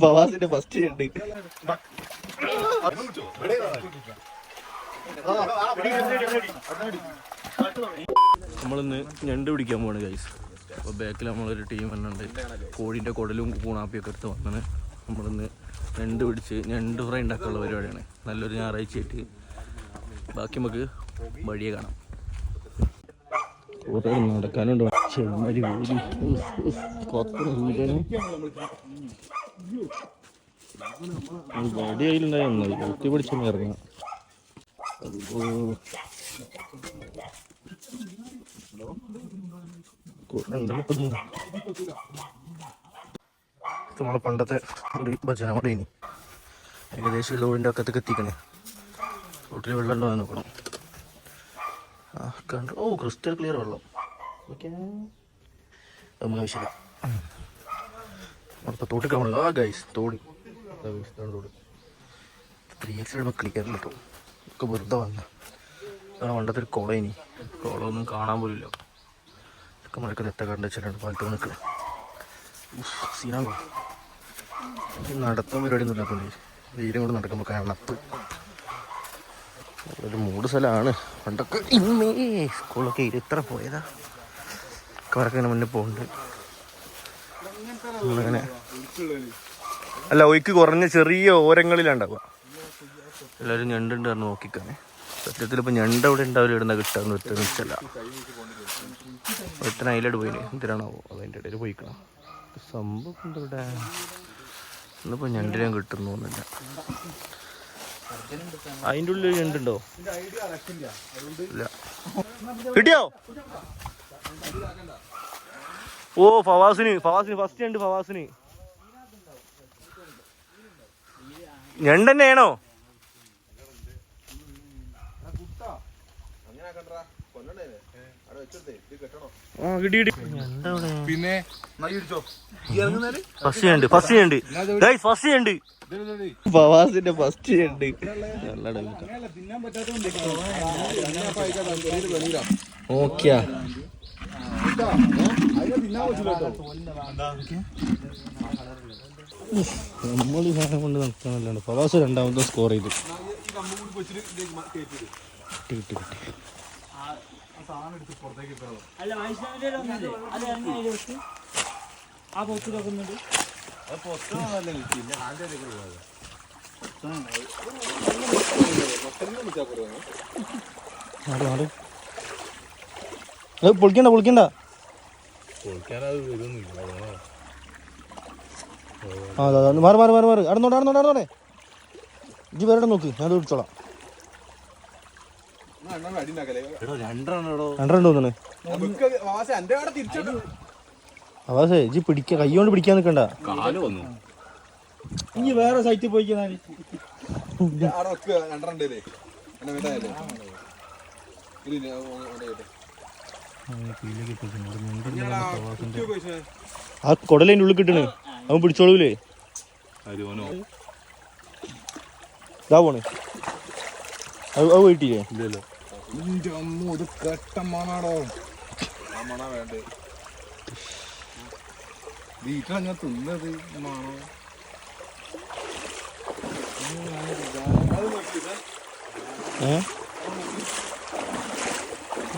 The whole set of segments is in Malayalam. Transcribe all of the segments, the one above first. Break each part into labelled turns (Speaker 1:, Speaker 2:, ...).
Speaker 1: ഫവാസിന്റെ ഫസ്റ്റ് ഉണ്ട്. നമ്മളിന്ന് ഞണ്ട് പിടിക്കാൻ പോവാണ് ഗൈസ്. അപ്പോൾ ബാക്കിൽ നമ്മളൊരു ടീം തന്നെ ഉണ്ട്. കോഴീൻ്റെ കുടലും കൂണാപ്പിയൊക്കെ എടുത്ത് വന്നാണ്. നമ്മളിന്ന് ഞണ്ട് പിടിച്ച് ഞണ്ട് ഫ്രൈ ഉണ്ടാക്കാനുള്ള പരിപാടിയാണ്. നല്ലൊരു ഞായറാഴ്ചയായിട്ട്. ബാക്കി നമുക്ക് വഴിയെ കാണാം. കുറേ നടക്കാനുണ്ട്. ചെമ്മരി വടി കയ്യിലുണ്ടായി ഒത്തി പിടിച്ചൊന്ന് ഇറങ്ങാം. നമ്മളെ പണ്ടത്തെ ഒരു ഭജന അവിടെ ഇനി ഏകദേശം ലോഡിൻ്റെ അക്കത്തൊക്കെ എത്തിക്കണേ. റോട്ടിൽ വെള്ളം ഉണ്ടോ എന്ന് നോക്കണം. ആ കണ്ടു. ഓ ക്രിസ്റ്റൽ ക്ലിയർ വെള്ളം. ഓക്കെ ഒന്നും ആവശ്യമില്ല. അപ്പോൾ തോട്ടിൽ കാണുന്നത് ആ ഗൈസ് തോടി തോട് 3x ക്ലിയർ കിട്ടും. ഒക്കെ വെറുതെ വന്ന പണ്ടത്തെ ഒരു കുളം. ഇനി കുളമൊന്നും കാണാൻ പോലില്ല. ഒക്കെ മഴക്ക് നെത്തക്കാണ്ട് വെച്ചിട്ടുണ്ട്. പാലത്ത് നിൽക്കണം. സീനാകും. നടത്താൻ പരിപാടി ഒന്നും ഇല്ലാത്തതുകൊണ്ട് വെയിലും കൂടെ നടക്കുമ്പോൾ കണപ്പ് ഒരു മൂട് സ്ഥലമാണ്. പണ്ടൊക്കെ ഇന്നേ സ്കൂളൊക്കെ ഇരുത്ര പോയതാ. കറക്കിങ്ങനെ മുന്നേ പോകുന്നുണ്ട്. അങ്ങനെ അല്ല ഒയ്ക്ക് കുറഞ്ഞ ചെറിയ ഓരങ്ങളിലുണ്ടാവുക. എല്ലാവരും ഞണ്ടുണ്ട് പറഞ്ഞ് നോക്കിക്കാണേ. സത്യത്തിൽ ഇപ്പം ഞണ്ട് അവിടെ ഉണ്ടാവില്ല. ഇടുന്ന കിട്ടാന്ന് വെച്ചല്ല. ഒറ്റ അതിലോട്ട് പോയില്ലേ. എന്തിനാണാവോ അതിൻ്റെ ഇടയിൽ പോയിക്കണം. സംഭവം എന്താ ഇവിടെ ഇന്നിപ്പോൾ ഞണ്ടിനെ കിട്ടുന്നു തോന്നില്ല. അതിൻ്റെ ഉള്ളിൽ ഞണ്ടുണ്ടോ? ഇല്ല. കിട്ടിയോ? ഓ ഫവാസിന് ഫസ്റ്റ് ഞണ്ട്. ഫവാസിന് ഞണ്ട് തന്നെയാണോ?
Speaker 2: പിന്നെ
Speaker 1: ഫവാസിന്റെ ഫസ്റ്റ് ഉണ്ട്. ഓക്കെയാ നമ്മൾ ഈ സാധനം കൊണ്ട് നടത്താനല്ലാണ്ട് ഫവാസ് രണ്ടാമത്തെ സ്കോർ ചെയ്തു. കിട്ടി പൊളിക്കണ്ട. മാറി അടന്നോടെ ഇജ്ജ് വേറെ നോക്ക്. ഞാൻ വിളിച്ചോളാം. രണ്ടെണ്ണം തോന്നണേ. അവസേ ഇജ്ജ് പിടിക്ക കൈ കൊണ്ട് പിടിക്കാൻ നിക്കണ്ട. ഇനി വേറെ സൈറ്റിൽ പോയിക്കാല് ആ കൊടലിന്റെ ഉള്ളിൽ കിട്ടണേ. അവൻ പിടിച്ചോളൂലേ. ഇതാ പോണ്. അത് പോയിട്ടില്ലേ? ഇല്ലല്ലോ.
Speaker 2: വീട്ടിലങ്ങനെ തിന്നത് മാണോ?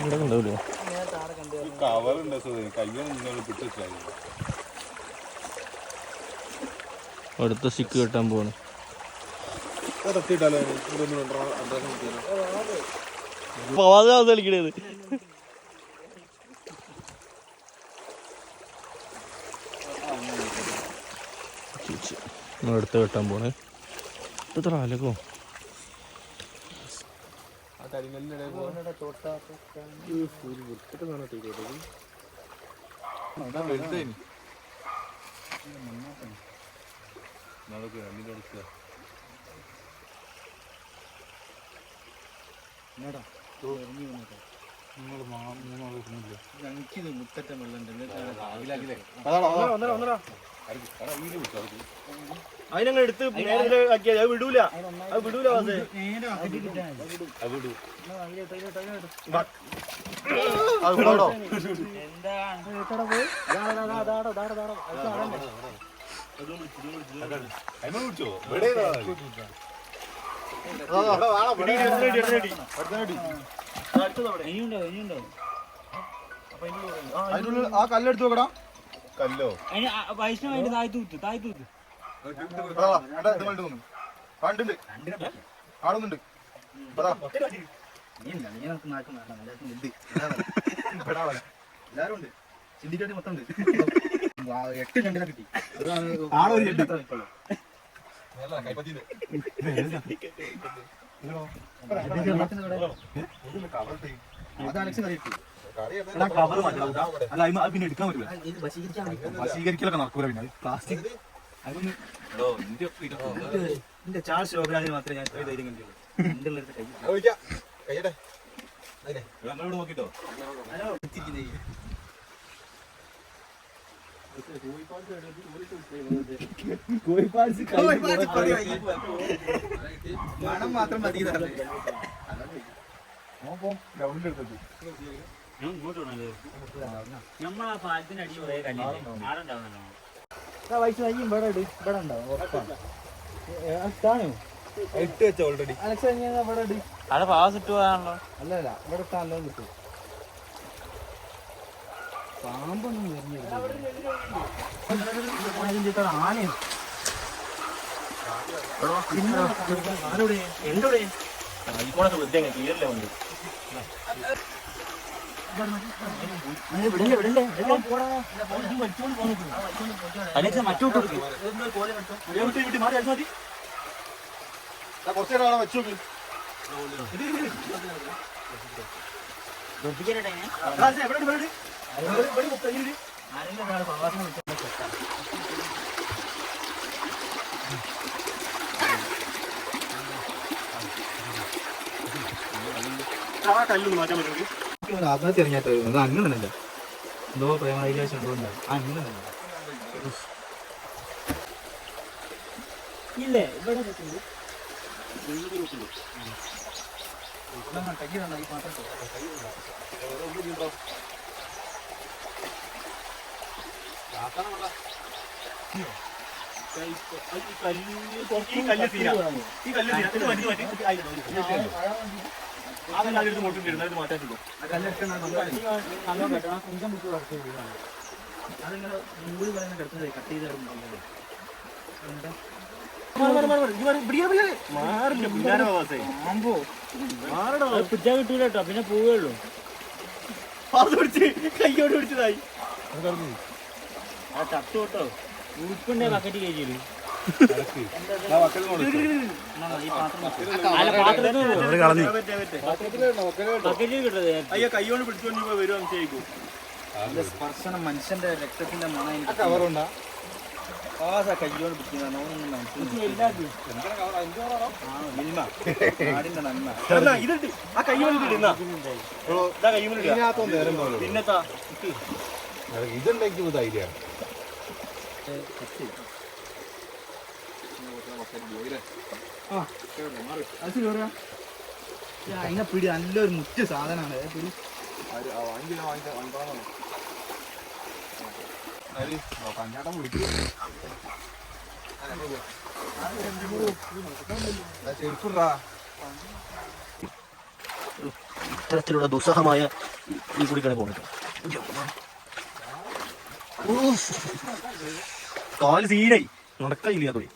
Speaker 1: ഉണ്ടാവില്ലേ? അടുത്ത സിക്ക് കെട്ടാൻ പോവാണ്. കളിക്കണത് അടുത്ത് കെട്ടാൻ പോണേ. ഇത്ര അലകോ
Speaker 2: ഞങ്ങൾക്കിത് മുത്തറ്റ വെള്ളം
Speaker 1: അതിനങ്ങൾ എടുത്ത് ആക്കിയാൽ അത് വിടൂല.
Speaker 2: ആ കല്ലെടുത്ത് നോക്കടാ. കല്ലോ
Speaker 3: വൈഷ്ണവായിട്ട് താഴ്ത്തൂത്ത്
Speaker 2: കണ്ടിണ്ട് ആടുന്നുണ്ട്. എല്ലാരും ഉണ്ട്. ചിന്തിക്കാട്ടി മൊത്തം ഉണ്ട്. 8 ഞണ്ടിനെ കിട്ടി. പിന്നെ എടുക്കാൻ പറ്റില്ല. വശീകരിക്കലൊക്കെ നടക്കൂല. പിന്നെ പ്ലാസ്റ്റിക് എന്റെ ചാർജ് ശോഭരാജിന് മാത്രമേ ഞാൻ ധൈര്യം കണ്ടുള്ളൂ. നോക്കിട്ടോ മണം മാത്രം മതി.
Speaker 3: നമ്മളാ പാലത്തിന്റെ അടി കുറെ കല്ലുണ്ടാവുന്നല്ലോ.
Speaker 2: ഇട്ട് വെച്ച ഓൾറെഡി.
Speaker 3: അവിടെ പാസ് ഇട്ട് പോകാണല്ലോ.
Speaker 2: അല്ലല്ല ഇവിടെ നല്ലോ കിട്ടും. പാമ്പൊന്നും ആനയും കുറച്ചേരാളെ വെച്ചു നോക്കി. ആത്മഹത്യ ഇറങ്ങിയിട്ട് അങ്ങനെ തന്നെ എന്തോ പ്രേമവിലാസം ഉണ്ടോ അങ്ങനെ തന്നെ.
Speaker 3: ഇല്ലേ ഇവിടെ പിടിച്ചാ കിട്ടൂല കേട്ടോ. പിന്നെ പോവുള്ളൂ.
Speaker 2: കയ്യോട് പിടിച്ചതായി
Speaker 3: ആ ചത്തു കേട്ടോ. ഉടുപ്പുണ്ടേ ബക്കറ്റ് കയറ്റിയില്ല.
Speaker 2: അയ്യോ കയ്യോട് പിടിച്ചോണ്ട് വരുവാ ചെയ്യും. സ്പർശനം മനുഷ്യന്റെ രക്തത്തിന്റെ മണം എനിക്ക് കവറുണ്ടാ. കയ്യോട് പിടിക്കുന്ന ഇതുണ്ട്. ആ കയ്യോട് പിന്നെത്താ ഇതുണ്ടെങ്കിൽ ധൈര്യമാണ്. അതിനെ പിടി നല്ലൊരു മുറ്റ സാധനമാണ്. പിടി
Speaker 1: ഇത്തരത്തിലുള്ള ദുസ്സഹമായ ഈ കുടിക്കണ പോകണം. കാല് സീനായി നടക്കില്ല. തൊഴി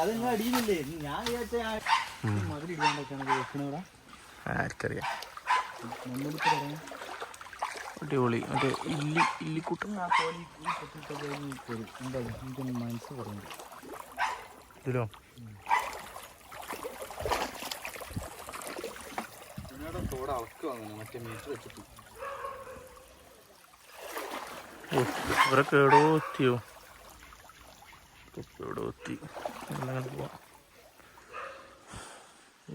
Speaker 3: അത് നിങ്ങൾ അടിയുന്നില്ലേ? ഞാൻ മതിലിടാണ്ടൊക്കെയാണ്.
Speaker 1: ആർക്കറിയാം. അടിപൊളി. മറ്റേ ഇല്ലിക്കൂട്ടം
Speaker 3: മനസ്സ് പറയുന്നു
Speaker 1: ഇതിലോ ഇവരൊക്കെ എവിടോ എത്തിയോ? എവിടോ എത്തി. അങ്ങോട്ട് പോവാം.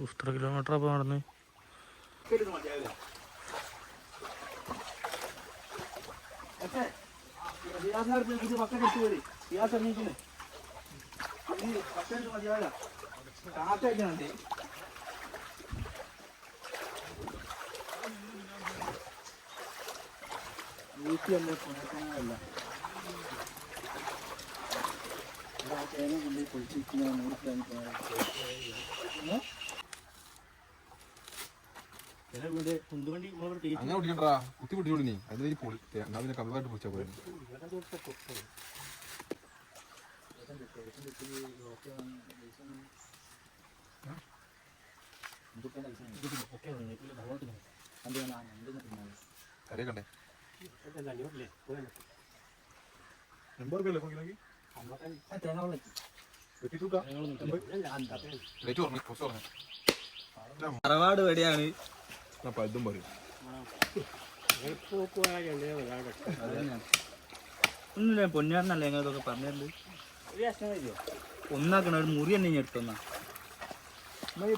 Speaker 1: എത്ര കിലോമീറ്റർ അപ്പോൾ നടന്ന്?
Speaker 4: അങ്ങനെ കുടിക്കണ്ടാ കുത്തി കുടിച്ചോളൂ നീ അതിന് പൊളി എന്നാ പിന്നെ കമ്പായിട്ട് പൊളിച്ചാ പോലെ കറിയക്കണ്ടേ
Speaker 2: തറവാട് എവിടെയാണ്
Speaker 4: ഇതും പറയും
Speaker 2: ഒന്നുമില്ല പൊന്നാറിനല്ലേ ഞങ്ങൾ ഇതൊക്കെ പറഞ്ഞിട്ടുണ്ട് ഒന്നാക്കണ ഒരു മുറി തന്നെ എടുത്തൊന്നാ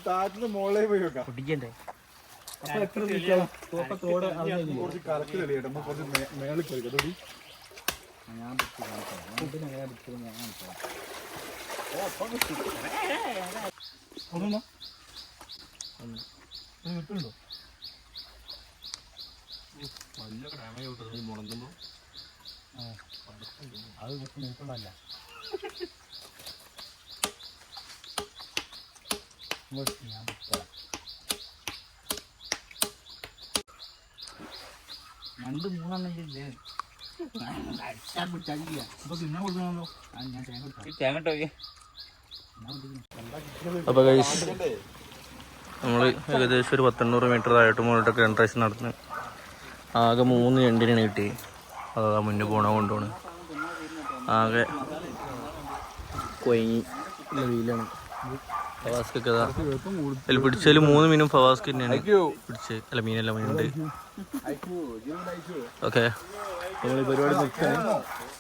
Speaker 4: താഴത്തിന് മുകളിലേ പോയി വെക്കാം
Speaker 2: പൊട്ടിക്കണ്ടേ
Speaker 4: അപ്പൊ എത്ര തോട് കുറച്ച് കലക്ക് തെളിയട്ടെ കുറച്ച് മേളിൽ കളിക്കട്ടെ
Speaker 2: ഞാൻ
Speaker 4: കിട്ടുന്നുണ്ടോ
Speaker 1: മല്ലൊക്കെ ഡാമേജ് കിട്ടുന്നത് മുളങ്ങുമ്പോൾ
Speaker 2: അത് കുറച്ച് നോക്കണല്ല രണ്ട് മൂന്നെണ്ണം ഇല്ലേ അടിച്ചാൽ പിടിച്ചാൽ അപ്പൊ പിന്നെ കൊടുക്കണമല്ലോ ഞാൻ തേങ്ങ ഇട്ടോ
Speaker 1: അപ്പോൾ ഗൈസ് നമ്മൾ ഏകദേശം ഒരു 100 മീറ്റർ താഴോട്ട് മുകളിലോട്ടൊക്കെ എൻട്രേഷൻ നടന്ന് ആകെ 3 ഞണ്ടിനാണ് കിട്ടി. അതാ മുന്നേ കൊണ്ടുപോണ് ആകെ കൊയങ്ങി വെയിലാണ്. ഫവാസ്കൊക്കെ അതാ അതിൽ പിടിച്ചതിൽ 3 മീനും ഫവാസ്ക് തന്നെയാണ് പിടിച്ചത്. അല്ല മീനല്ല മീനുണ്ട്. ഓക്കെ നമ്മൾ ഈ പരിപാടി നിർത്താൻ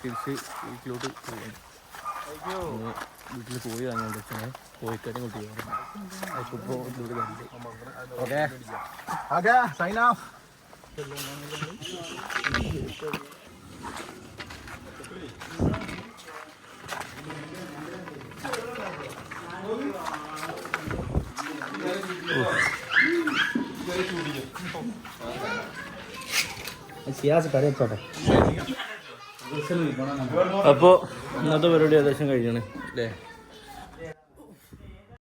Speaker 1: തിരിച്ച് വീട്ടിലോട്ട് വീട്ടിൽ കോഴി വാങ്ങിയോണ്ട് വെച്ചാൽ കോഴിക്കറി കൂട്ടി ഇപ്പോൾ
Speaker 4: ഓക്കെ ഓക്കെ സൈൻ ഓഫ്
Speaker 1: അപ്പോൾ ഇന്നത്തെ പരിപാടി ഏകദേശം കഴിയാണ് അല്ലേ?